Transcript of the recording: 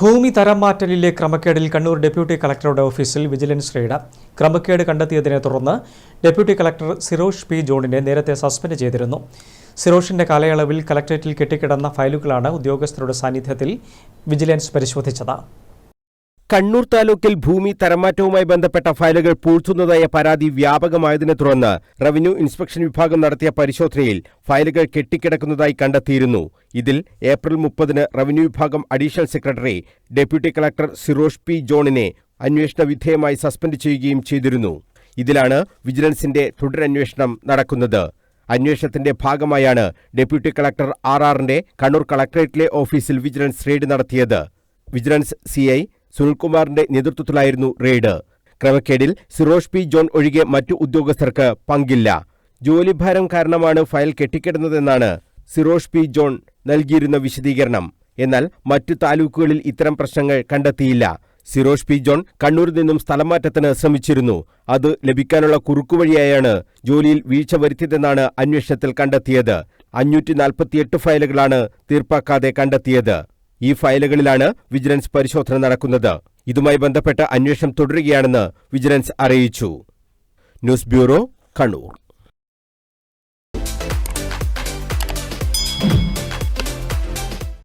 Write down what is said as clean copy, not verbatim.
ഭൂമി തരം മാറ്റലിലെ ക്രമക്കേടിൽ കണ്ണൂർ ഡെപ്യൂട്ടി കളക്ടറുടെ ഓഫീസിൽ വിജിലൻസ് റെയ്ഡ്. ക്രമക്കേട് കണ്ടെത്തിയതിനെ തുടർന്ന് ഡെപ്യൂട്ടി കളക്ടർ സിറോഷ് പി ജോണിനെ നേരത്തെ സസ്പെൻഡ് ചെയ്തിരുന്നു. സിറോഷിന്റെ കാലയളവിൽ കളക്ടറേറ്റിൽ കെട്ടിക്കിടന്ന ഫയലുകളാണ് ഉദ്യോഗസ്ഥരുടെ സാന്നിധ്യത്തിൽ വിജിലൻസ് പരിശോധിച്ചത്. കണ്ണൂർ താലൂക്കിൽ ഭൂമി തരംമാറ്റവുമായി ബന്ധപ്പെട്ട ഫയലുകൾ പൂഴ്ത്തുന്നതായ പരാതി വ്യാപകമായതിനെ തുടർന്ന് റവന്യൂ ഇൻസ്പെക്ഷൻ വിഭാഗം നടത്തിയ പരിശോധനയിൽ ഫയലുകൾ കെട്ടിക്കിടക്കുന്നതായി കണ്ടെത്തിയിരുന്നു. ഇതിൽ ഏപ്രിൽ 30-ന് റവന്യൂ വിഭാഗം additional secretary deputy collector Sirosh P ജോണിനെ അന്വേഷണ വിധേയമായി സസ്പെൻഡ് ചെയ്യുകയും ചെയ്തിരുന്നു. ഇതിലാണ് വിജിലൻസിന്റെ തുടരന്വേഷണം നടക്കുന്നത്. അന്വേഷണത്തിന്റെ ഭാഗമായാണ് ഡെപ്യൂട്ടി കളക്ടർ RRന്റെ കണ്ണൂർ കളക്ടറേറ്റിലെ ഓഫീസിൽ വിജിലൻസ് റെയ്ഡ് നടത്തിയത്. വിജിലൻസ് CI സുനിൽകുമാറിന്റെ നേതൃത്വത്തിലായിരുന്നു റെയ്ഡ്. ക്രമക്കേടിൽ സിറോഷ് പി ജോൺ ഒഴികെ മറ്റു ഉദ്യോഗസ്ഥർക്ക് പങ്കില്ല. ജോലിഭാരം കാരണമാണ് ഫയൽ കെട്ടിക്കിടന്നതെന്നാണ് സിറോഷ് പി ജോൺ നൽകിയിരുന്ന വിശദീകരണം. എന്നാൽ മറ്റു താലൂക്കുകളിൽ ഇത്തരം പ്രശ്നങ്ങൾ കണ്ടെത്തിയില്ല. സിറോഷ് പി ജോൺ കണ്ണൂരിൽ നിന്നും സ്ഥലമാറ്റത്തിന് ശ്രമിച്ചിരുന്നു. അത് ലഭിക്കാനുള്ള കുറുക്കുവഴിയായാണ് ജോലിയിൽ വീഴ്ച വരുത്തിയതെന്നാണ് അന്വേഷണത്തിൽ കണ്ടെത്തിയത്. 548 ഫയലുകളാണ് തീർപ്പാക്കാതെ കണ്ടെത്തിയത്. ഈ ഫയലുകളിലാണ് വിജിലൻസ് പരിശോധന നടക്കുന്നത്. ഇതുമായി ബന്ധപ്പെട്ട അന്വേഷണം തുടരുകയാണെന്ന് വിജിലൻസ് അറിയിച്ചു. News bureau, Kannur.